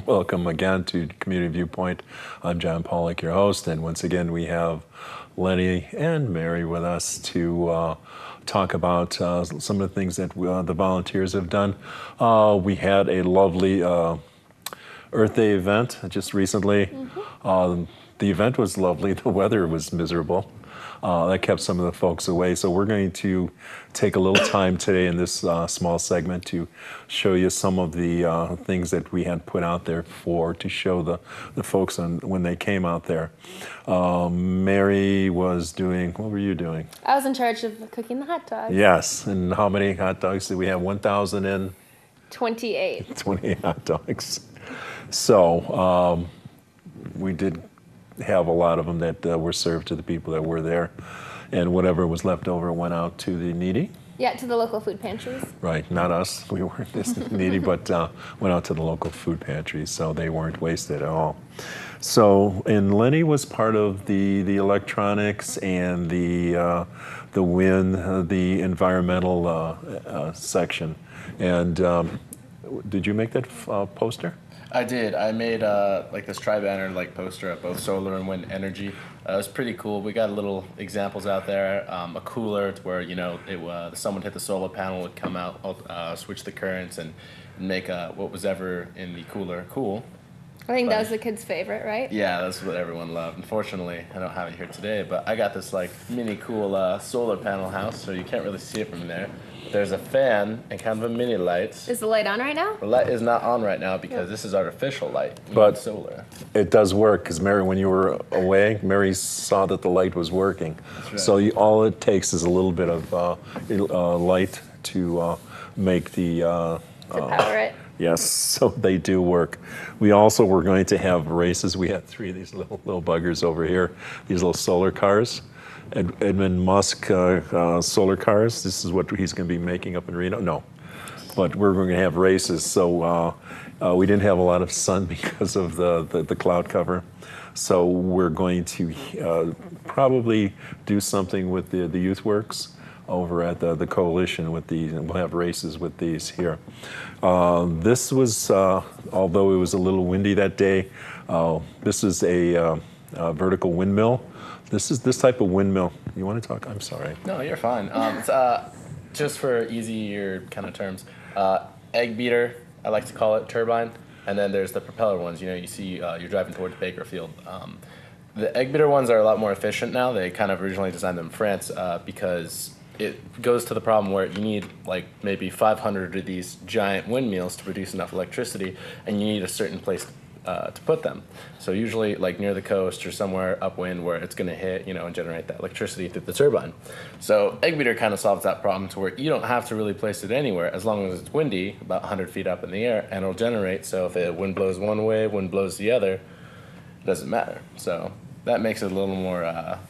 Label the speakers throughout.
Speaker 1: Welcome again to Community Viewpoint. I'm John Pawlak, your host, and once again we have Lenny and Mary with us to talk about some of the things that the volunteers have done. We had a lovely Earth Day event just recently. The event was lovely. The weather was miserable. That kept some of the folks away. So we're going to take a little time today in this small segment to show you some of the things that we had put out there to show the folks when they came out there. Mary was doing, what were you doing?
Speaker 2: I was in charge of cooking the hot dogs.
Speaker 1: Yes, and how many hot dogs did we have?
Speaker 2: 28.
Speaker 1: 28 hot dogs. So we did have a lot of them that were served to the people that were there, and whatever was left over went out to the needy.
Speaker 2: Yeah, to the local food pantries.
Speaker 1: Right, not us. We weren't this needy, but went out to the local food pantries, so they weren't wasted at all. So, and Lenny was part of the electronics and the WIN, the environmental section. And did you make that poster?
Speaker 3: I did. I made like this tri-banner like poster of both solar and wind energy. It was pretty cool. We got little examples out there. A cooler to where the sun would hit the solar panel, would come out, switch the currents, and make what was ever in the cooler cool.
Speaker 2: I think that was the kids' favorite, right?
Speaker 3: Yeah, that's what everyone loved. Unfortunately, I don't have it here today, but I got this like mini cool solar panel house, so you can't really see it from there. There's a fan and kind of a mini light.
Speaker 2: Is the light on right now?
Speaker 3: The light is not on right now because this is artificial light,
Speaker 1: but
Speaker 3: solar.
Speaker 1: It does work because Mary, when you were away, Mary saw that the light was working.
Speaker 3: That's right.
Speaker 1: So all it takes is a little bit of light to make the...
Speaker 2: to power it.
Speaker 1: Yes, so they do work. We also were going to have races. We had 3 of these little buggers over here, these little solar cars. Edmund Musk solar cars. This is what he's going to be making up in Reno. No, but we're going to have races. So we didn't have a lot of sun because of the cloud cover. So we're going to probably do something with the Youth Works over at the coalition with these, and we'll have races with these here. This was, although it was a little windy that day, this is a vertical windmill. This is this type of windmill. You want to talk? I'm sorry.
Speaker 3: No, you're fine. It's just for easier kind of terms. Egg beater, I like to call it, turbine, and then there's the propeller ones. You see, you're driving towards Bakerfield. The egg beater ones are a lot more efficient now. They kind of originally designed them in France because it goes to the problem where you need like maybe 500 of these giant windmills to produce enough electricity, and you need a certain place to put them. So usually like near the coast or somewhere upwind where it's going to hit, and generate that electricity through the turbine. So egg beater kind of solves that problem to where you don't have to really place it anywhere as long as it's windy, about 100 feet up in the air, and it'll generate. So if the wind blows one way, wind blows the other, it doesn't matter. So that makes it a little more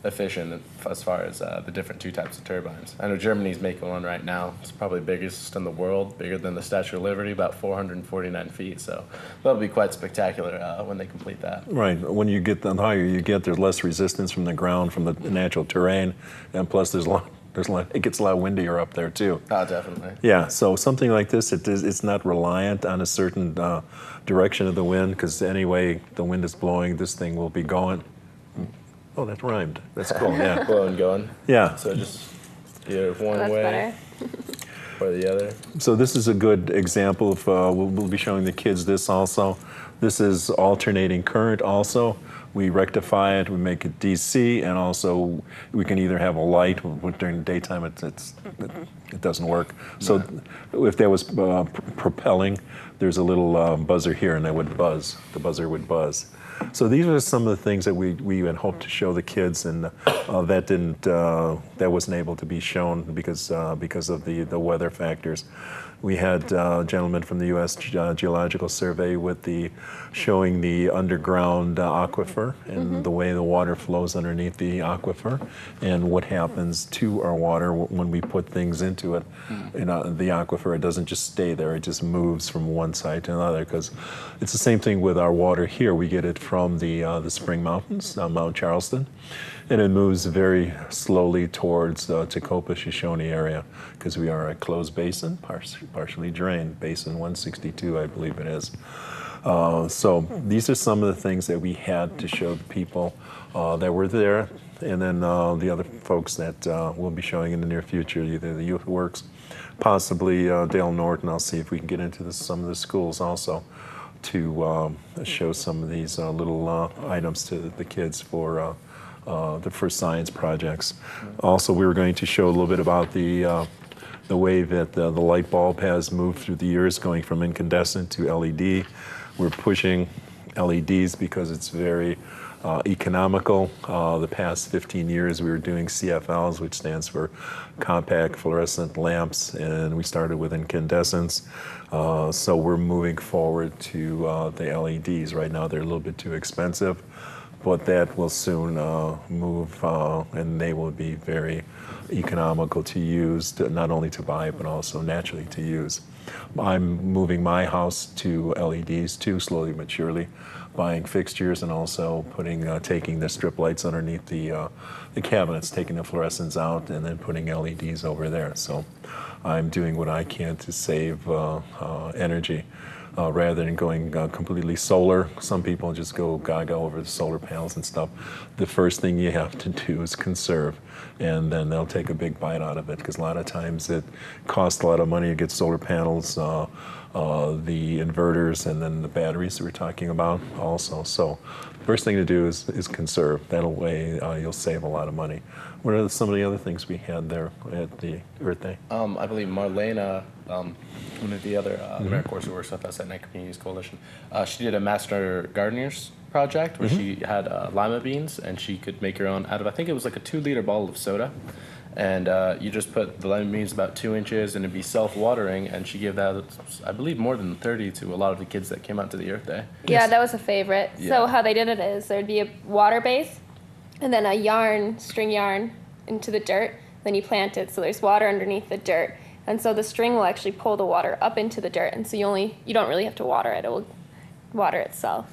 Speaker 3: efficient as far as the different 2 types of turbines. I know Germany's making one right now. It's probably biggest in the world, bigger than the Statue of Liberty, about 449 feet. So that'll be quite spectacular when they complete that.
Speaker 1: Right. When you get the higher you get, there's less resistance from the ground, from the natural terrain, and plus it gets a lot windier up there too.
Speaker 3: Oh, definitely.
Speaker 1: Yeah. So something like this, it's not reliant on a certain direction of the wind, because anyway the wind is blowing, this thing will be going. Oh, that rhymed. That's cool, yeah.
Speaker 3: Blowing, going.
Speaker 1: Yeah.
Speaker 3: So just either one
Speaker 2: That's
Speaker 3: way
Speaker 2: better.
Speaker 3: or the other.
Speaker 1: So this is a good example of, we'll be showing the kids this also. This is alternating current also. We rectify it, we make it DC, and also we can either have a light, during the daytime it doesn't work. So if there was propelling, there's a little buzzer here and it would buzz, the buzzer would buzz. So these are some of the things that we had hoped to show the kids, and that wasn't able to be shown because of the weather factors. We had a gentleman from the U.S. Geological Survey showing the underground aquifer and the way the water flows underneath the aquifer, and what happens to our water when we put things into it. In the aquifer, it doesn't just stay there; it just moves from one side to another. Because it's the same thing with our water here. We get it from the Spring Mountains, Mount Charleston. And it moves very slowly towards the Tacoma-Shoshone area because we are a closed basin, partially drained, basin 162, I believe it is. So these are some of the things that we had to show the people that were there, and then the other folks that we'll be showing in the near future, either the Youth Works, possibly Dale Norton. I'll see if we can get into some of the schools also to show some of these little items to the kids for the first science projects. Also, we were going to show a little bit about the way that the light bulb has moved through the years, going from incandescent to LED. We're pushing LEDs because it's very economical. The past 15 years we were doing CFLs, which stands for compact fluorescent lamps, and we started with incandescents. So we're moving forward to the LEDs. Right now they're a little bit too expensive, but that will soon move, and they will be very economical to use, not only to buy, but also naturally to use. I'm moving my house to LEDs too, slowly but surely, buying fixtures and also taking the strip lights underneath the cabinets, taking the fluorescents out, and then putting LEDs over there. So I'm doing what I can to save energy. Rather than going completely solar. Some people just go gaga over the solar panels and stuff. The first thing you have to do is conserve, and then they'll take a big bite out of it, because a lot of times it costs a lot of money to get solar panels, the inverters, and then the batteries that we're talking about also. So first thing to do is conserve. That way you'll save a lot of money. What are some of the other things we had there at the Earth Day?
Speaker 3: I believe Marlena, one of the other AmeriCorps who works with us at Night Communities Coalition, she did a Master Gardeners project where she had lima beans, and she could make her own out of, I think it was like a 2-liter bottle of soda. And you just put the lima beans about 2 inches, and it'd be self-watering. And she gave that, I believe, more than 30 to a lot of the kids that came out to the Earth Day.
Speaker 2: Yeah, that was a favorite.
Speaker 3: Yeah.
Speaker 2: So how they did it is there'd be a water base, and then a string yarn into the dirt. Then you plant it, so there's water underneath the dirt. And so the string will actually pull the water up into the dirt, and so you don't really have to water it. It will water itself.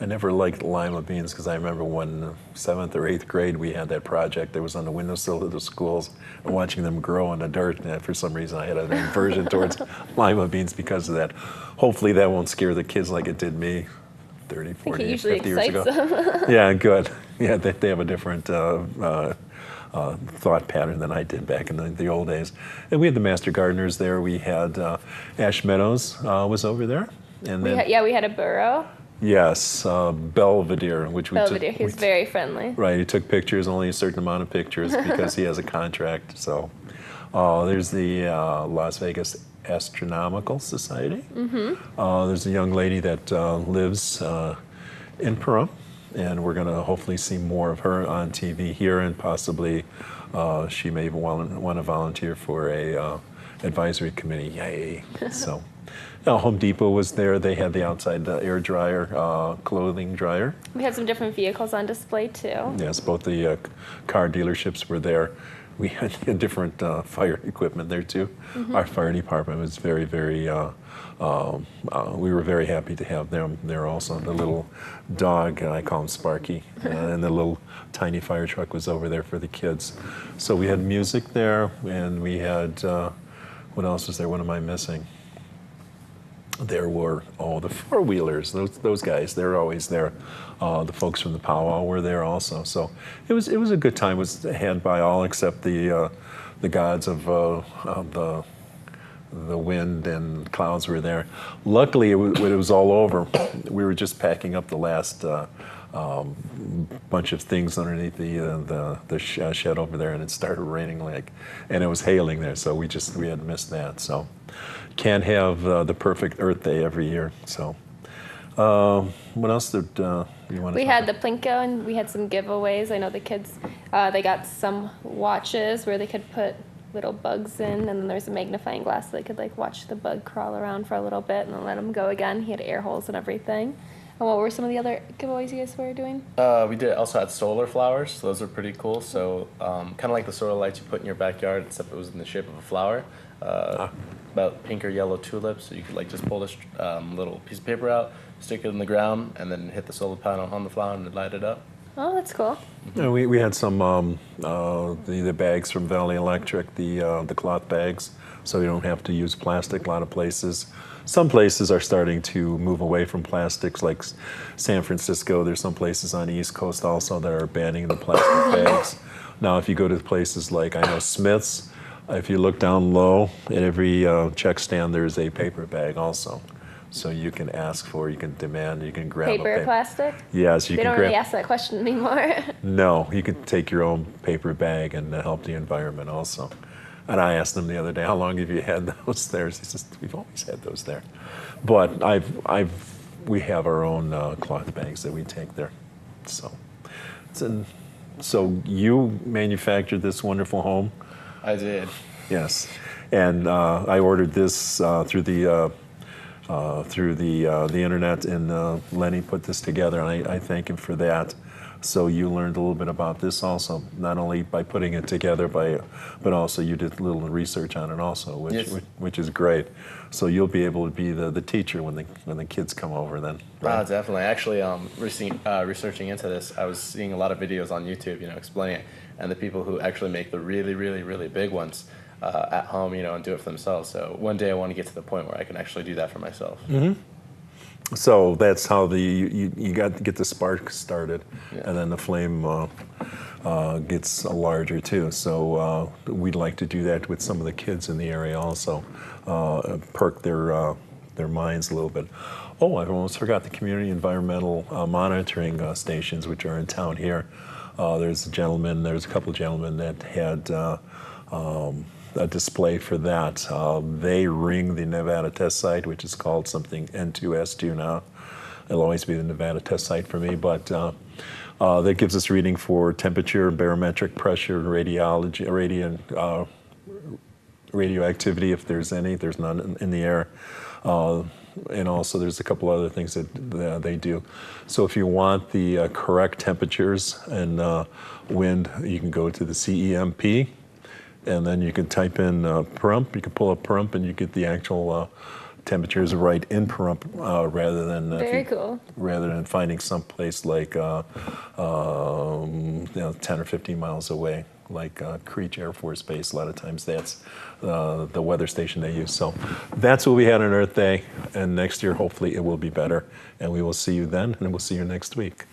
Speaker 1: I never liked lima beans because I remember when 7th or 8th grade we had that project that was on the windowsill of the schools and watching them grow in the dirt, and for some reason I had an aversion towards lima beans because of that. Hopefully that won't scare the kids like it did me 30, 40, 50 years ago.
Speaker 2: Them.
Speaker 1: Yeah, good. Yeah, they have a different thought pattern than I did back in the old days. And we had the Master Gardeners there. We had Ash Meadows was over there. And then,
Speaker 2: we had a burro.
Speaker 1: Yes, Belvedere, which we
Speaker 2: Belvedere, he was very friendly.
Speaker 1: Right, he took pictures, only a certain amount of pictures because he has a contract. So there's the Las Vegas Astronomical Society. There's a young lady that lives in Pahrump, and we're going to hopefully see more of her on TV here, and possibly she may want to volunteer for a advisory committee. Yay! So. Home Depot was there. They had the outside air dryer, clothing dryer.
Speaker 2: We had some different vehicles on display too.
Speaker 1: Yes, both the car dealerships were there. We had different fire equipment there too. Our fire department was very, very, we were very happy to have them there also. The little dog, I call him Sparky, and the little tiny fire truck was over there for the kids. So we had music there, and we had, what else was there? What am I missing? There were the four-wheelers. Those guys, they're always there. The folks from the powwow were there also. So it was a good time. It was had by all except the gods of the wind and clouds were there. Luckily, when it was all over, we were just packing up the last bunch of things underneath the shed over there, and it started raining and it was hailing there. So we had missed that. So. Can't have the perfect Earth Day every year. So, what else did you want to talk
Speaker 2: We had the Plinko, and we had some giveaways. I know the kids, they got some watches where they could put little bugs in, and then there's a magnifying glass so they could watch the bug crawl around for a little bit and then let them go again. He had air holes and everything. And what were some of the other giveaways you guys were doing?
Speaker 3: We also had solar flowers. So those are pretty cool. So kind of like the solar lights you put in your backyard, except it was in the shape of a flower. About pink or yellow tulips. So you could just pull this little piece of paper out, stick it in the ground, and then hit the solar panel on the flower and light it up.
Speaker 2: Oh, that's cool.
Speaker 1: And we had some the bags from Valley Electric, the cloth bags, so you don't have to use plastic. A lot of places, some places are starting to move away from plastics, like San Francisco. There's some places on the East Coast also that are banning the plastic bags. Now, if you go to places like I know Smith's, if you look down low at every check stand, there's a paper bag also. So you can ask for, you can demand, you can grab a
Speaker 2: Paper or
Speaker 1: paper.
Speaker 2: plastic?
Speaker 1: Yes, you
Speaker 2: They
Speaker 1: can
Speaker 2: don't
Speaker 1: grab.
Speaker 2: really ask that question anymore.
Speaker 1: No, you can take your own paper bag and help the environment also. And I asked him the other day, how long have you had those there? He says, we've always had those there. But we have our own cloth bags that we take there. So, so you manufactured this wonderful home?
Speaker 3: I did.
Speaker 1: Yes. And I ordered this through the internet, and Lenny put this together, and I thank him for that. So you learned a little bit about this also, not only by putting it together, but also you did a little research on it also, which is great. So you'll be able to be the teacher when the kids come over then. Right?
Speaker 3: Definitely. Actually, researching into this, I was seeing a lot of videos on YouTube, explaining it, and the people who actually make the really, really, really big ones at home, and do it for themselves. So one day I want to get to the point where I can actually do that for myself.
Speaker 1: Mm-hmm. So that's how you got to get the spark started, and then the flame gets larger too. So we'd like to do that with some of the kids in the area also, perk their minds a little bit. Oh, I almost forgot the community environmental monitoring stations, which are in town here. There's a couple of gentlemen that had a display for that. They ring the Nevada test site, which is called something N2S2 now. It'll always be the Nevada test site for me, but that gives us reading for temperature, barometric pressure, radioactivity, if there's any. There's none in the air. And also there's a couple other things that they do. So if you want the correct temperatures and wind, you can go to the CEMP, and then you can type in Pahrump. You can pull up Pahrump, and you get the actual temperatures right in Pahrump, rather than
Speaker 2: Very cool.
Speaker 1: Rather than finding someplace like 10 or 15 miles away, like Creech Air Force Base. A lot of times that's the weather station they use. So that's what we had on Earth Day, and next year hopefully it will be better. And we will see you then, and we'll see you next week.